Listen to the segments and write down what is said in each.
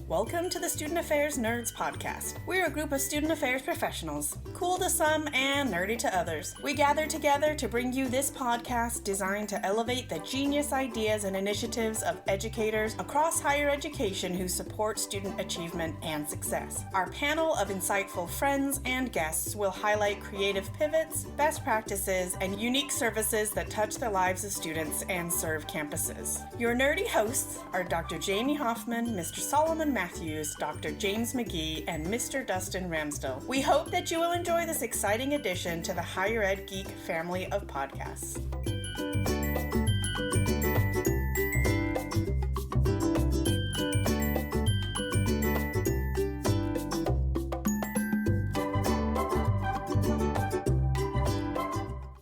Welcome to the Student Affairs Nerds podcast. We're a group of student affairs professionals, cool to some and nerdy to others. We gather together to bring you this podcast designed to elevate the genius ideas and initiatives of educators across higher education who support student achievement and success. Our panel of insightful friends and guests will highlight creative pivots, best practices, and unique services that touch the lives of students and serve campuses. Your nerdy hosts are Dr. Jamie Hoffman, Mr. Solomon Matthews, Dr. James McGee, and Mr. Dustin Ramsdell. We hope that you will enjoy this exciting addition to the Higher Ed Geek family of podcasts.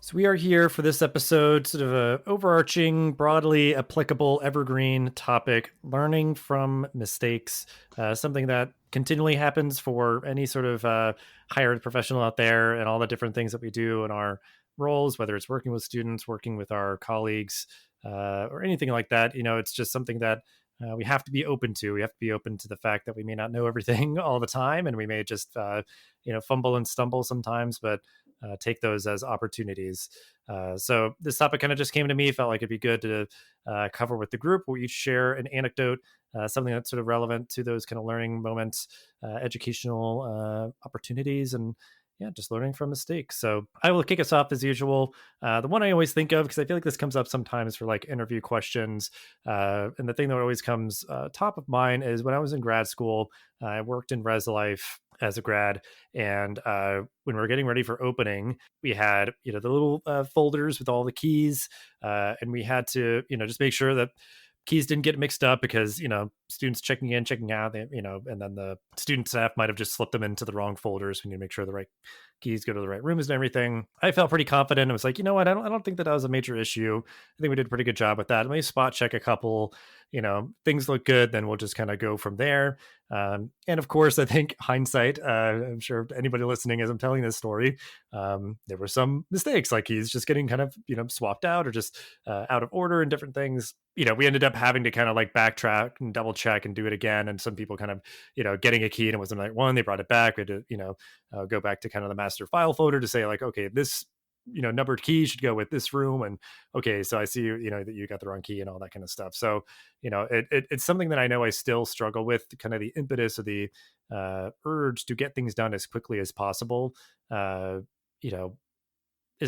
So we are here for this episode, sort of a overarching, broadly applicable, evergreen topic, learning from mistakes, something that continually happens for any sort of higher ed professional out there and all the different things that we do in our roles, whether it's working with students, working with our colleagues, or anything like that. You know, it's just something that we have to be open to. We have to be open to the fact that we may not know everything all the time, and we may just, fumble and stumble sometimes, but take those as opportunities. So this topic kind of just came to me, felt like it'd be good to cover with the group. We'll each share an anecdote, something that's sort of relevant to those kind of learning moments, educational opportunities, and just learning from mistakes. So I will kick us off as usual. The one I always think of, because I feel like this comes up sometimes for like interview questions. And the thing that always comes top of mind is when I was in grad school, I worked in Res Life as a grad. And when we were getting ready for opening, we had, the little folders with all the keys. And we had to, just make sure that keys didn't get mixed up because, students checking in, checking out, and then the student staff might have just slipped them into the wrong folders. We need to make sure the right keys go to the right rooms and everything. I felt pretty confident. I was like, you know what? I don't think that was a major issue. I think we did a pretty good job with that. Let me spot check a couple, things look good. Then we'll just kind of go from there. And of course, I think hindsight, I'm sure anybody listening as I'm telling this story, there were some mistakes, like keys just getting kind of, swapped out or just out of order and different things. We ended up having to kind of like backtrack and double check and do it again. And some people kind of, getting a key and it wasn't like one, they brought it back. We had to, go back to kind of the master file folder to say like, okay, this, numbered key should go with this room. And okay, so I see, that you got the wrong key and all that kind of stuff. So, it's something that I know I still struggle with, kind of the impetus of the urge to get things done as quickly as possible, isn't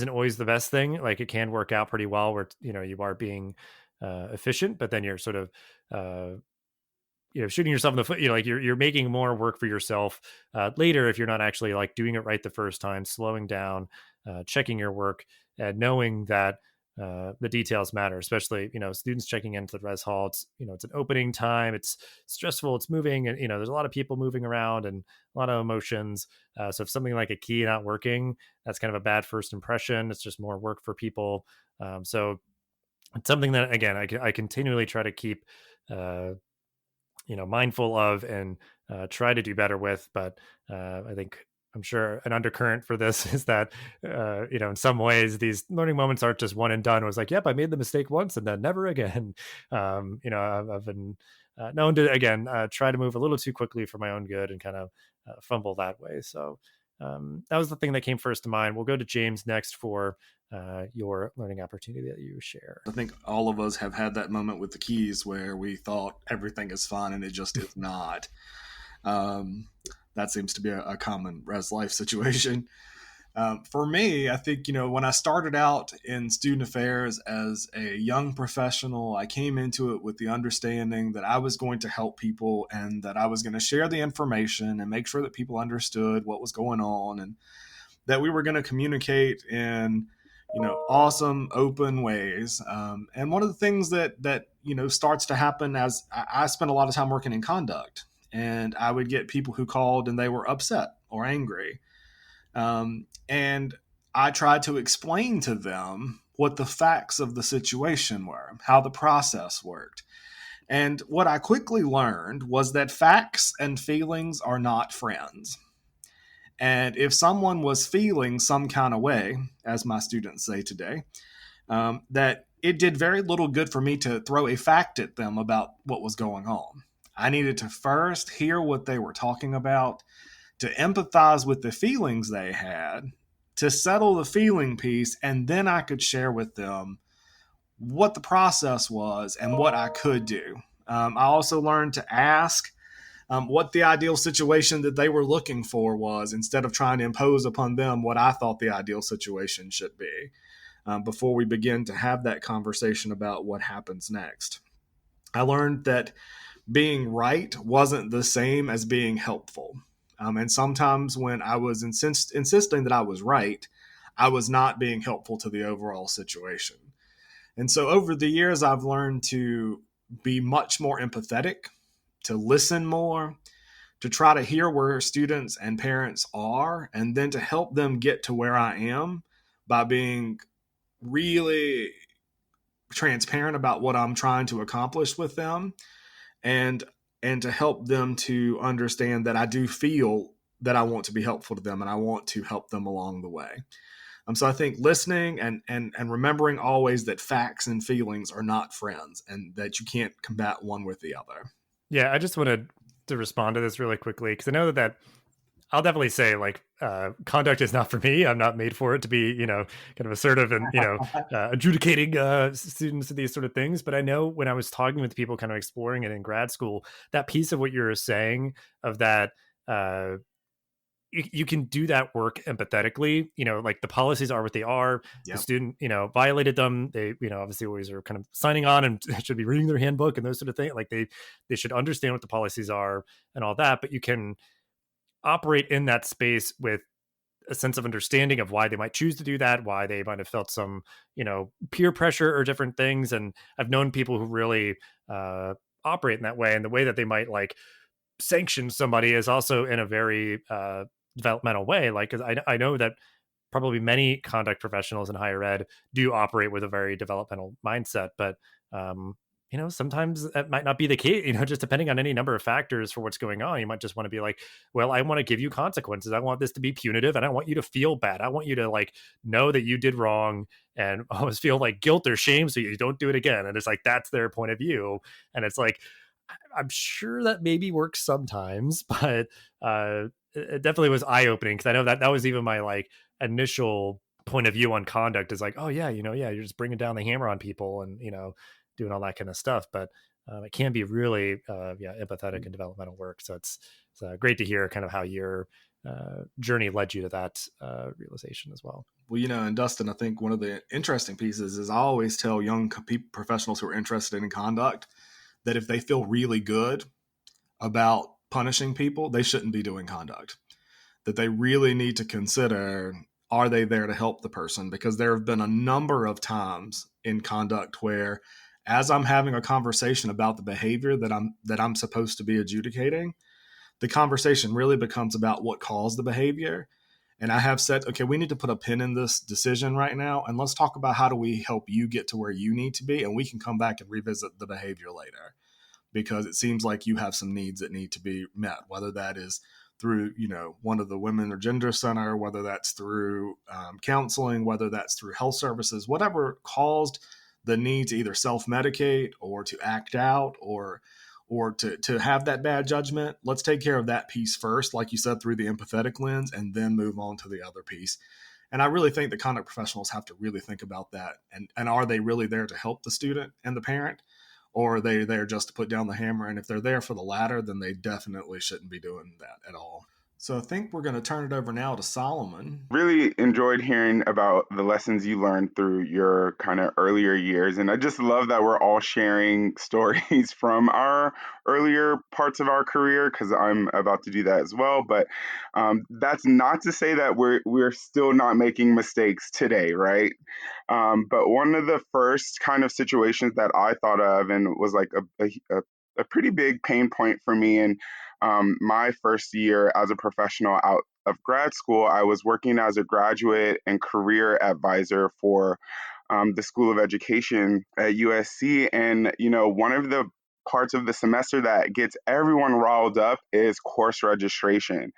always the best thing. Like it can work out pretty well where, you are being efficient, but then you're sort of, shooting yourself in the foot, like you're making more work for yourself later if you're not actually like doing it right the first time, slowing down, checking your work, and knowing that the details matter, especially, students checking into the res hall. It's, it's an opening time. It's stressful. It's moving, and, there's a lot of people moving around and a lot of emotions. So if something like a key not working, that's kind of a bad first impression. It's just more work for people. So it's something that, again, I continually try to keep, mindful of and try to do better with. But I'm sure an undercurrent for this is that, in some ways, these learning moments aren't just one and done. It was like, yep, I made the mistake once and then never again. I've been known to, again, try to move a little too quickly for my own good and kind of fumble that way. So that was the thing that came first to mind. We'll go to James next for your learning opportunity that you share. I think all of us have had that moment with the keys where we thought everything is fine and it just is not. That seems to be a common res life situation. For me, I think, when I started out in student affairs as a young professional, I came into it with the understanding that I was going to help people and that I was going to share the information and make sure that people understood what was going on and that we were going to communicate in, awesome, open ways. And one of the things that starts to happen as I spent a lot of time working in conduct, and I would get people who called and they were upset or angry. And I tried to explain to them what the facts of the situation were, how the process worked. And what I quickly learned was that facts and feelings are not friends. And if someone was feeling some kind of way, as my students say today, that it did very little good for me to throw a fact at them about what was going on. I needed to first hear what they were talking about, to empathize with the feelings they had, to settle the feeling piece, and then I could share with them what the process was and what I could do. I also learned to ask what the ideal situation that they were looking for was, instead of trying to impose upon them what I thought the ideal situation should be, before we begin to have that conversation about what happens next. I learned that being right wasn't the same as being helpful. And sometimes when I was insisting that I was right, I was not being helpful to the overall situation. And so over the years, I've learned to be much more empathetic, to listen more, to try to hear where students and parents are, and then to help them get to where I am by being really transparent about what I'm trying to accomplish with them, and to help them to understand that I do feel that I want to be helpful to them and I want to help them along the way. So I think listening and remembering always that facts and feelings are not friends, and that you can't combat one with the other. Yeah, I just wanted to respond to this really quickly because I know that I'll definitely say like conduct is not for me. I'm not made for it to be, kind of assertive and, adjudicating students to these sort of things. But I know when I was talking with people kind of exploring it in grad school, that piece of what you're saying of that, you can do that work empathetically, like the policies are what they are. Yep. The student, violated them. They, obviously always are kind of signing on and should be reading their handbook and those sort of things. Like they should understand what the policies are and all that, but you can operate in that space with a sense of understanding of why they might choose to do that, why they might have felt some, peer pressure or different things. And I've known people who really operate in that way, and the way that they might like sanction somebody is also in a very developmental way. Like, 'cause I know that probably many conduct professionals in higher ed do operate with a very developmental mindset, but sometimes that might not be the case, just depending on any number of factors for what's going on. You might just want to be like, well, I want to give you consequences. I want this to be punitive and I want you to feel bad. I want you to like know that you did wrong and always feel like guilt or shame so you don't do it again. And it's like, that's their point of view. And it's like, I'm sure that maybe works sometimes, but it definitely was eye-opening because I know that was even my like initial point of view on conduct is like, oh yeah, you're just bringing down the hammer on people and doing all that kind of stuff. But it can be really empathetic and developmental work. So it's great to hear kind of how your journey led you to that realization as well. Well, and Dustin, I think one of the interesting pieces is I always tell young professionals who are interested in conduct that if they feel really good about punishing people, they shouldn't be doing conduct. That they really need to consider, are they there to help the person? Because there have been a number of times in conduct where, as I'm having a conversation about the behavior that I'm supposed to be adjudicating, the conversation really becomes about what caused the behavior. And I have said, okay, we need to put a pin in this decision right now, and let's talk about how do we help you get to where you need to be, and we can come back and revisit the behavior later. Because it seems like you have some needs that need to be met, whether that is through, one of the women or gender center, whether that's through counseling, whether that's through health services, whatever caused the need to either self-medicate or to act out or to have that bad judgment. Let's take care of that piece first, like you said, through the empathetic lens, and then move on to the other piece. And I really think that conduct professionals have to really think about that. And are they really there to help the student and the parent? Or are they there just to put down the hammer? And if they're there for the latter, then they definitely shouldn't be doing that at all. So I think we're going to turn it over now to Solomon. Really enjoyed hearing about the lessons you learned through your kind of earlier years. And I just love that we're all sharing stories from our earlier parts of our career, because I'm about to do that as well. But that's not to say that we're still not making mistakes today, right? But one of the first kind of situations that I thought of and was like a pretty big pain point for me, and my first year as a professional out of grad school, I was working as a graduate and career advisor for the School of Education at USC. And, one of the parts of the semester that gets everyone riled up is course registration.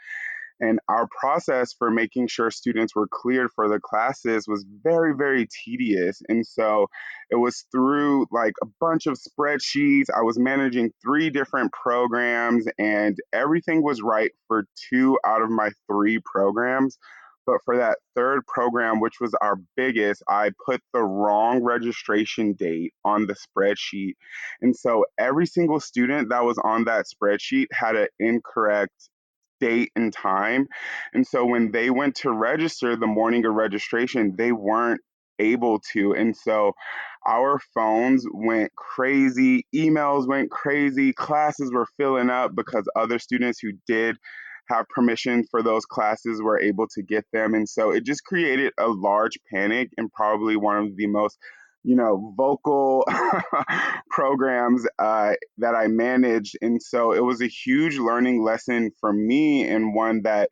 And our process for making sure students were cleared for the classes was very, very tedious. And so it was through like a bunch of spreadsheets. I was managing 3 different programs, and everything was right for 2 out of my 3 programs. But for that third program, which was our biggest, I put the wrong registration date on the spreadsheet. And so every single student that was on that spreadsheet had an incorrect date and time. And so when they went to register the morning of registration, they weren't able to. And so our phones went crazy, emails went crazy, classes were filling up because other students who did have permission for those classes were able to get them. And so it just created a large panic, and probably one of the most vocal programs that I managed. And so it was a huge learning lesson for me, and one that,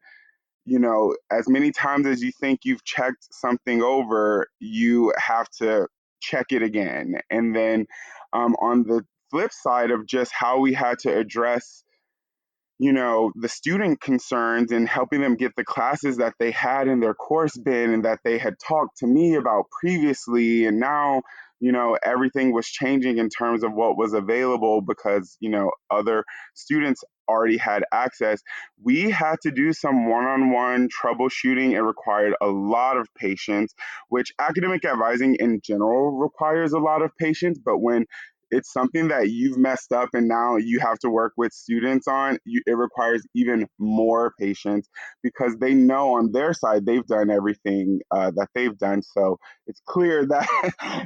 as many times as you think you've checked something over, you have to check it again. And then on the flip side of just how we had to address the student concerns and helping them get the classes that they had in their course bin and that they had talked to me about previously. And now, everything was changing in terms of what was available because, other students already had access. We had to do some one-on-one troubleshooting. It required a lot of patience, which academic advising in general requires a lot of patience. But when it's something that you've messed up and now you have to work with students on, it requires even more patience because they know on their side they've done everything that they've done. So it's clear that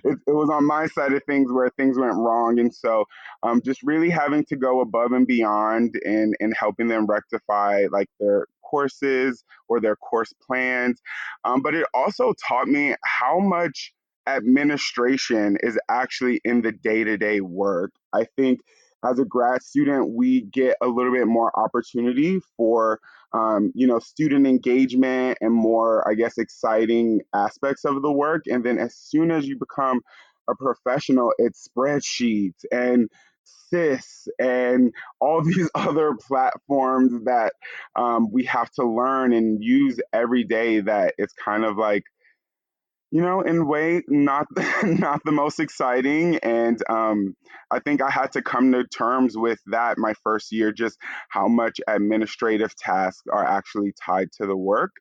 it was on my side of things where things went wrong. And so just really having to go above and beyond and helping them rectify like their courses or their course plans. But it also taught me how much administration is actually in the day-to-day work. I think as a grad student, we get a little bit more opportunity for, student engagement and more, I guess, exciting aspects of the work. And then as soon as you become a professional, it's spreadsheets and SIS and all these other platforms that we have to learn and use every day, that it's kind of like, in a way, not not the most exciting. And I think I had to come to terms with that my first year, just how much administrative tasks are actually tied to the work.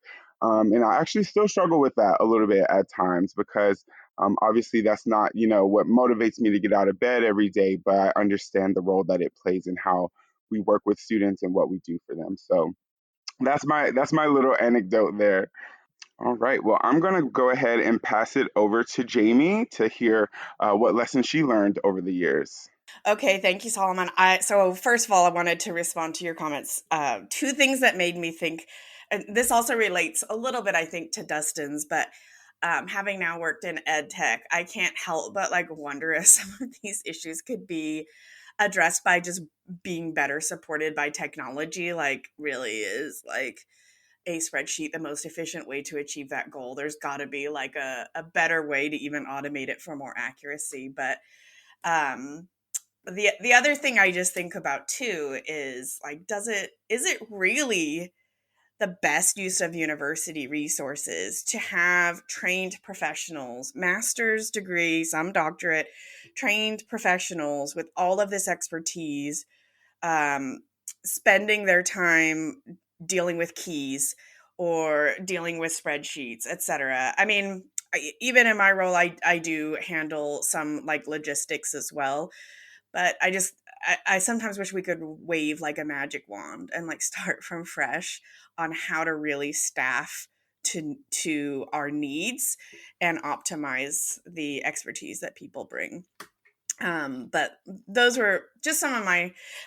And I actually still struggle with that a little bit at times because obviously that's not, what motivates me to get out of bed every day, but I understand the role that it plays in how we work with students and what we do for them. So that's my little anecdote there. All right. Well, I'm going to go ahead and pass it over to Jamie to hear what lessons she learned over the years. Okay, thank you, Solomon. So first of all, I wanted to respond to your comments. 2 things that made me think, and this also relates a little bit, I think, to Dustin's, but having now worked in ed tech, I can't help but wonder if some of these issues could be addressed by just being better supported by technology. Really is a spreadsheet the most efficient way to achieve that goal? There's got to be a better way to even automate it for more accuracy. But the other thing I just think about too is is it really the best use of university resources to have trained professionals, master's degree, some doctorate, trained professionals with all of this expertise, spending their time dealing with keys or dealing with spreadsheets, etc. I mean, even in my role, I do handle some logistics as well, but I sometimes wish we could wave a magic wand and start from fresh on how to really staff to our needs and optimize the expertise that people bring. But those were just some of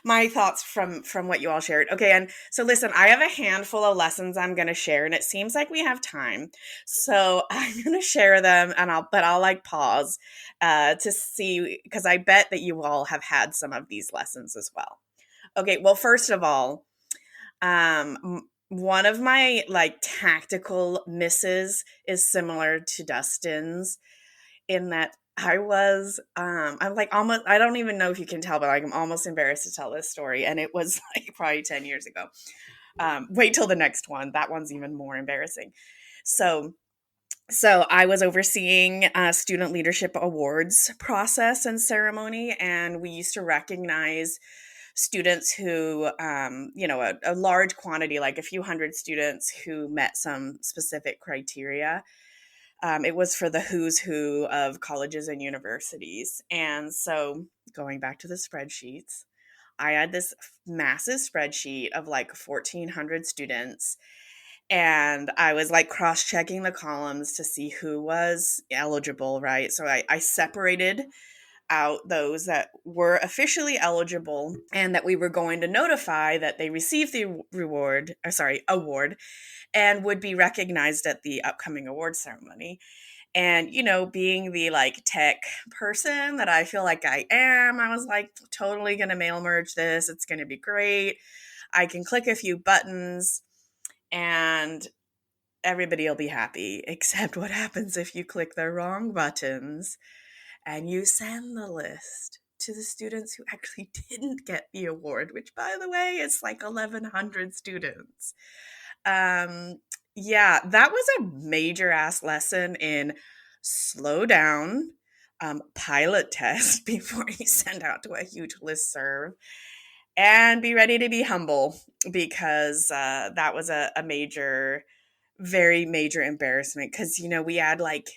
my thoughts from what you all shared. Okay, and so listen, I have a handful of lessons I'm going to share, and it seems like we have time, so I'm going to share them, and I'll pause to see, because I bet that you all have had some of these lessons as well. Okay, well, first of all, one of my tactical misses is similar to Dustin's, in that I'm almost, I don't even know if you can tell, but I'm almost embarrassed to tell this story. And it was probably 10 years ago. Wait till the next one. That one's even more embarrassing. So I was overseeing student leadership awards process and ceremony, and we used to recognize students who, a large quantity, like a few hundred students who met some specific criteria. It was for the who's who of colleges and universities. And so going back to the spreadsheets, I had this massive spreadsheet of like 1,400 students, and I was like cross-checking the columns to see who was eligible, right? So I separated out those that were officially eligible and that we were going to notify that they received the award and would be recognized at the upcoming award ceremony. And, being the like tech person that I feel like I am, I was like totally going to mail merge this. It's going to be great. I can click a few buttons and everybody will be happy, except what happens if you click the wrong buttons and you send the list to the students who actually didn't get the award, which, by the way, is like 1,100 students. Yeah, that was a major ass lesson in slow down, pilot test before you send out to a huge listserv, and be ready to be humble, because that was a major, very major embarrassment, because, we had like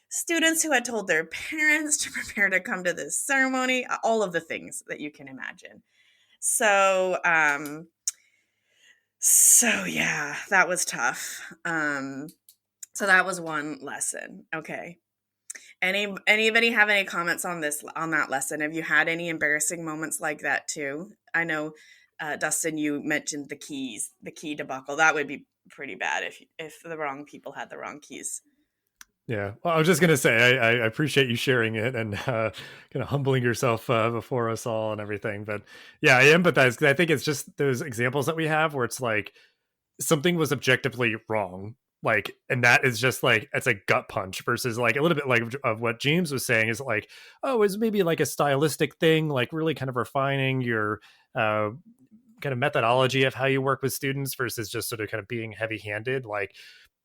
students who had told their parents to prepare to come to this ceremony, all of the things that you can imagine. So yeah, that was tough. So that was one lesson. Okay. Anybody have any comments on that lesson? Have you had any embarrassing moments like that too? I know, Dustin, you mentioned the key debacle. That would be pretty bad if the wrong people had the wrong keys. Yeah, well, I was just gonna say I appreciate you sharing it and kind of humbling yourself before us all and everything. But yeah, I empathize because I think it's just those examples that we have where it's like something was objectively wrong, like, and that is just like it's a gut punch versus like a little bit like of what James was saying is like, oh, it's maybe like a stylistic thing, like really kind of refining your kind of methodology of how you work with students versus just sort of kind of being heavy handed. Like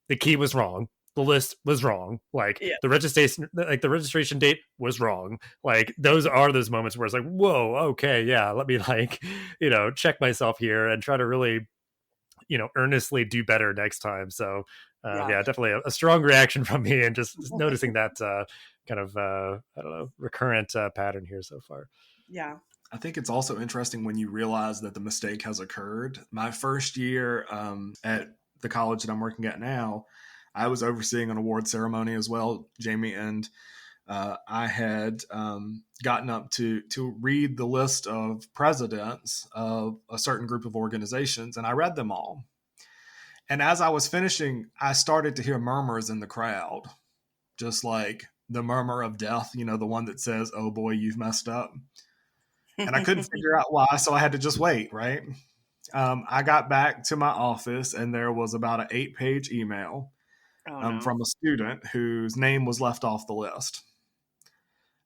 the key was wrong, the list was wrong, like Yeah. the registration date was wrong. Like those are those moments where it's like, whoa, okay, yeah, let me like check myself here and try to really earnestly do better next time. So yeah, definitely a strong reaction from me, and just noticing that kind of I don't know, recurrent pattern here so far. Yeah. I think it's also interesting when you realize that the mistake has occurred. My first year at the college that I'm working at now, I was overseeing an award ceremony as well, Jamie, and I had gotten up to read the list of presidents of a certain group of organizations, and I read them all. And as I was finishing, I started to hear murmurs in the crowd, just like the murmur of death, the one that says, "Oh boy, you've messed up." And I couldn't figure out why, so I had to just wait, right? I got back to my office, and there was about an 8-page email from a student whose name was left off the list,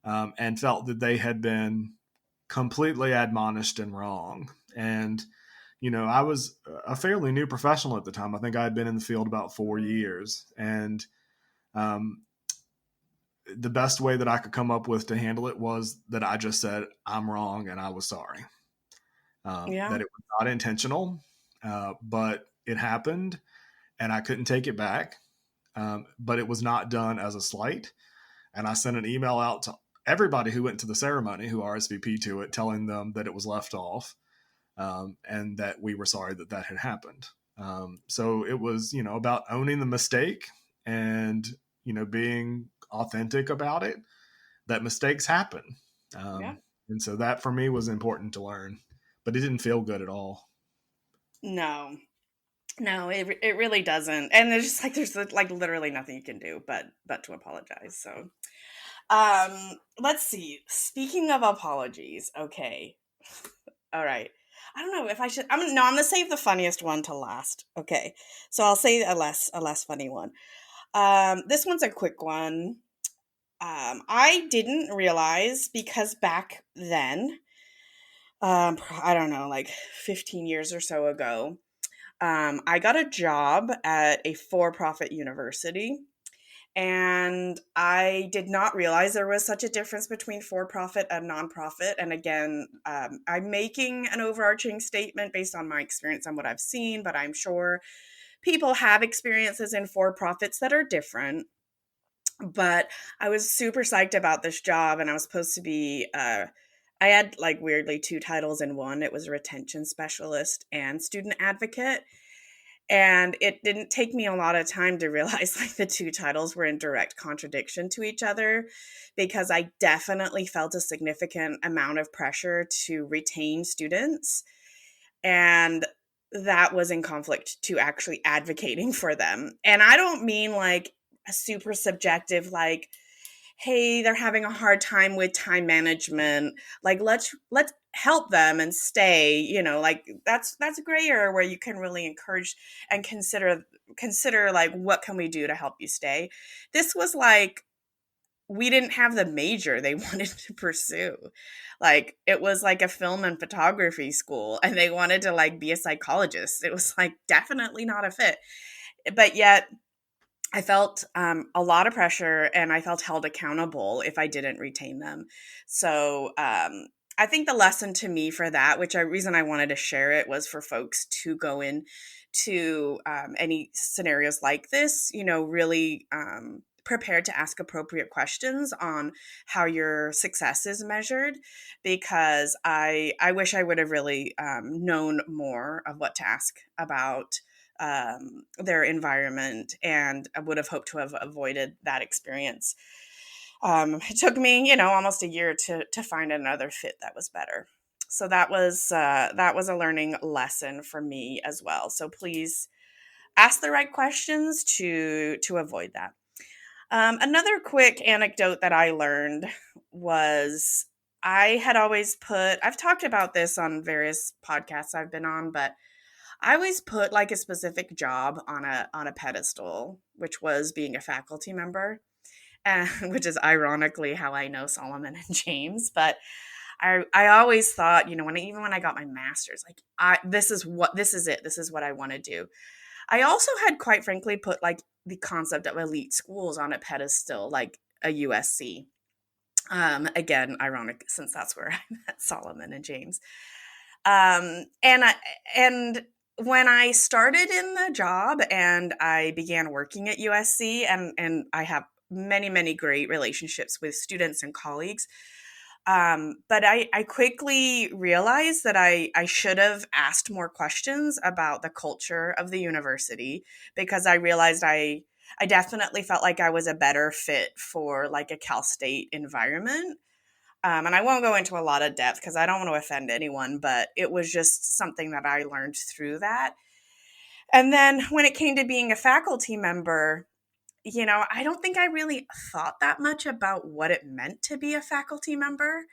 and felt that they had been completely admonished and wrong. And, I was a fairly new professional at the time. I think I had been in the field about 4 years. And the best way that I could come up with to handle it was that I just said, I'm wrong and I was sorry. That it was not intentional, but it happened and I couldn't take it back. But it was not done as a slight. And I sent an email out to everybody who went to the ceremony, who RSVP'd to it, telling them that it was left off, and that we were sorry that had happened. So it was, about owning the mistake and, being authentic about it, that mistakes happen. And so that for me was important to learn, but it didn't feel good at all. No, it really doesn't. And there's literally nothing you can do but to apologize. So, let's see. Speaking of apologies, okay. All right. I don't know if I should. I'm gonna save the funniest one to last. Okay, so I'll say a less funny one. This one's a quick one. I didn't realize, because back then, I don't know, like 15 years or so ago, I got a job at a for-profit university, and I did not realize there was such a difference between for-profit and nonprofit. And again, I'm making an overarching statement based on my experience and what I've seen, but I'm sure people have experiences in for-profits that are different. But I was super psyched about this job, and I was supposed to be, I had like weirdly two titles in one. It was a retention specialist and student advocate. And it didn't take me a lot of time to realize like the two titles were in direct contradiction to each other, because I definitely felt a significant amount of pressure to retain students. And that was in conflict to actually advocating for them. And I don't mean like a super subjective, like, hey, they're having a hard time with time management, like let's help them and stay, like that's a gray area where you can really encourage and consider like, what can we do to help you stay. This was like, we didn't have the major they wanted to pursue. Like, it was like a film and photography school, and they wanted to like be a psychologist. It was like definitely not a fit. But yet I felt a lot of pressure, and I felt held accountable if I didn't retain them. So I think the lesson to me for that, reason I wanted to share it, was for folks to go in to any scenarios like this, really prepared to ask appropriate questions on how your success is measured, because I wish I would have really known more of what to ask about their environment, and I would have hoped to have avoided that experience. It took me, almost a year to find another fit that was better. So that was a learning lesson for me as well. So please ask the right questions to avoid that. Another quick anecdote that I learned was, I've talked about this on various podcasts I've been on, but I always put like a specific job on a pedestal, which was being a faculty member, and which is ironically how I know Solomon and James. But I always thought, when I got my master's, like, this is it. This is what I want to do. I also had, quite frankly, put like the concept of elite schools on a pedestal, like a USC. Again, ironic, since that's where I met Solomon and James. And when I started in the job and I began working at USC, and I have many, many great relationships with students and colleagues. But I quickly realized that I should have asked more questions about the culture of the university, because I realized I definitely felt like I was a better fit for like a Cal State environment. And I won't go into a lot of depth because I don't want to offend anyone, but it was just something that I learned through that. And then when it came to being a faculty member, I don't think I really thought that much about what it meant to be a faculty member.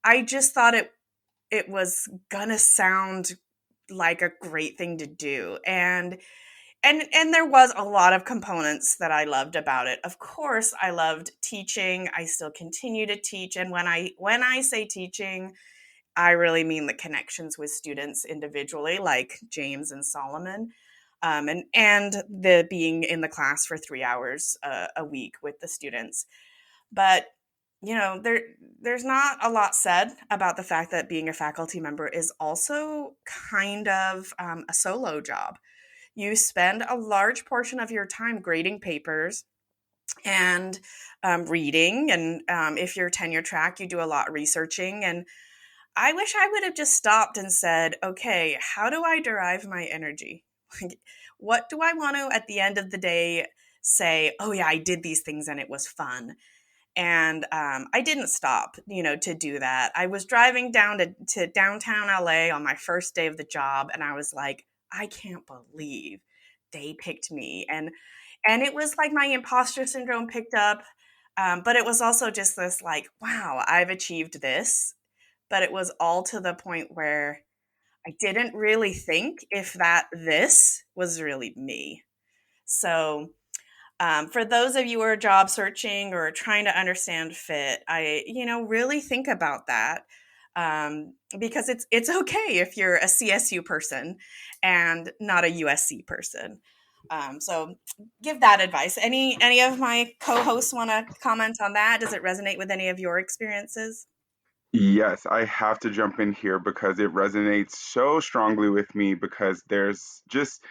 I just thought it was gonna sound like a great thing to do. And there was a lot of components that I loved about it. Of course, I loved teaching. I still continue to teach. And when I say teaching, I really mean the connections with students individually, like James and Solomon. And the being in the class for 3 hours a week with the students. But there's not a lot said about the fact that being a faculty member is also kind of a solo job. You spend a large portion of your time grading papers and reading, and if you're tenure track, you do a lot researching. And I wish I would have just stopped and said, okay, how do I derive my energy? Like, what do I want to, at the end of the day, say, oh yeah, I did these things and it was fun. And I didn't stop, to do that. I was driving down to downtown LA on my first day of the job, and I was like, I can't believe they picked me. And it was like my imposter syndrome picked up, but it was also just this like, wow, I've achieved this. But it was all to the point where I didn't really think if this was really me. So for those of you who are job searching or trying to understand fit, I really think about that. because it's okay if you're a CSU person and not a USC person. So give that advice. Any of my co-hosts want to comment on that? Does it resonate with any of your experiences? Yes, I have to jump in here because it resonates so strongly with me because there's just,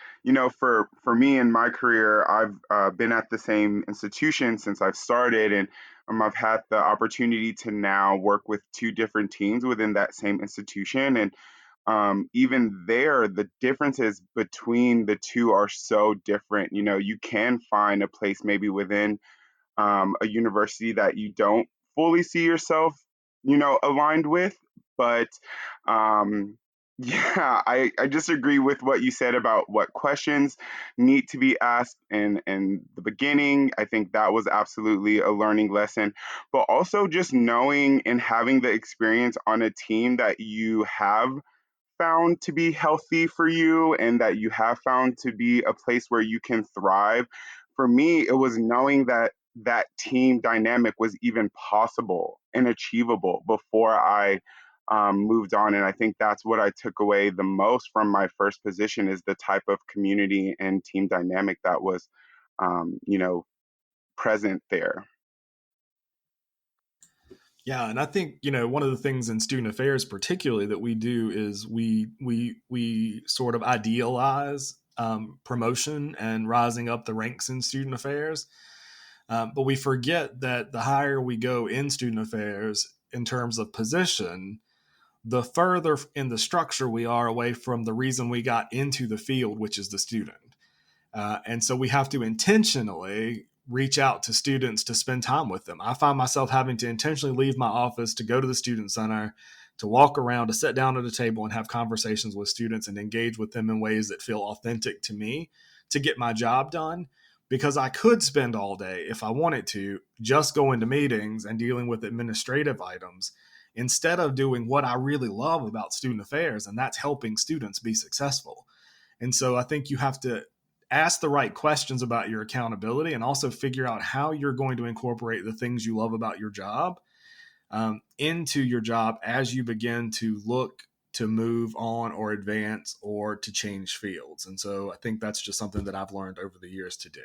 for me in my career, I've been at the same institution since I've started, and I've had the opportunity to now work with two different teams within that same institution. And even there, the differences between the two are so different. You can find a place maybe within a university that you don't fully see yourself, aligned with. But um, yeah, I just agree with what you said about what questions need to be asked in the beginning. I think that was absolutely a learning lesson, but also just knowing and having the experience on a team that you have found to be healthy for you and that you have found to be a place where you can thrive. For me, it was knowing that that team dynamic was even possible and achievable before I moved on. And I think that's what I took away the most from my first position is the type of community and team dynamic that was, present there. Yeah, and I think one of the things in student affairs, particularly that we do, is we sort of idealize promotion and rising up the ranks in student affairs, but we forget that the higher we go in student affairs in terms of position, the further in the structure we are away from the reason we got into the field, which is the student. And so we have to intentionally reach out to students to spend time with them. I find myself having to intentionally leave my office to go to the student center, to walk around, to sit down at a table and have conversations with students and engage with them in ways that feel authentic to me to get my job done. Because I could spend all day, if I wanted to, just going to meetings and dealing with administrative items instead of doing what I really love about student affairs, and that's helping students be successful. And so I think you have to ask the right questions about your accountability and also figure out how you're going to incorporate the things you love about your job into your job as you begin to look to move on or advance or to change fields. And so I think that's just something that I've learned over the years to do.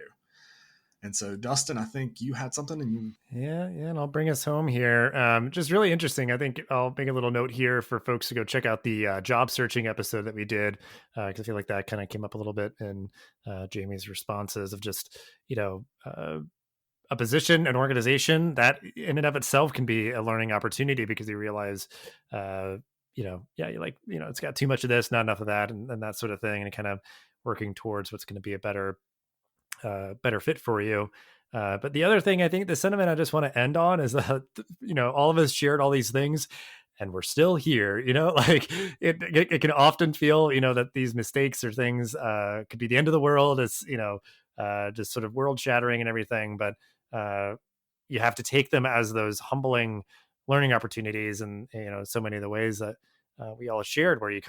And so, Dustin, I think you had something. And I'll bring us home here. Just really interesting. I think I'll make a little note here for folks to go check out the job searching episode that we did, because I feel like that kind of came up a little bit in Jamie's responses of just, a position, an organization that in and of itself can be a learning opportunity because you realize, it's got too much of this, not enough of that, and that sort of thing, and kind of working towards what's going to be a better fit for you. But the other thing, I think the sentiment I just want to end on is that, all of us shared all these things and we're still here, like it can often feel, that these mistakes or things could be the end of the world. It's, just sort of world shattering and everything. But you have to take them as those humbling learning opportunities. And, so many of the ways that we all shared where you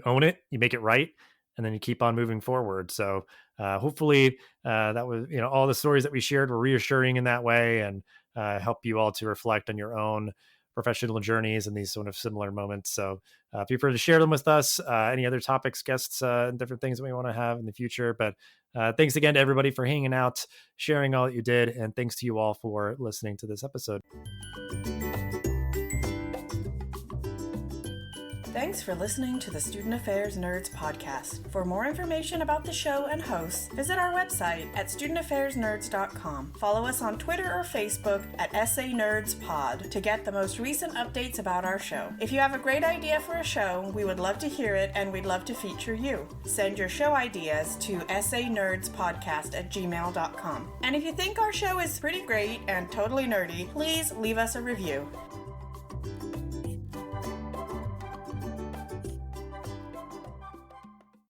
own it, you make it right, and then you keep on moving forward. So hopefully that was, all the stories that we shared were reassuring in that way and help you all to reflect on your own professional journeys and these sort of similar moments. So feel free to share them with us, any other topics, guests, and different things that we want to have in the future. But thanks again to everybody for hanging out, sharing all that you did. And thanks to you all for listening to this episode. Thanks for listening to the Student Affairs Nerds podcast. For more information about the show and hosts, visit our website at studentaffairsnerds.com. Follow us on Twitter or Facebook at SANerdsPod to get the most recent updates about our show. If you have a great idea for a show, we would love to hear it and we'd love to feature you. Send your show ideas to sanerdspodcast@gmail.com. And if you think our show is pretty great and totally nerdy, please leave us a review.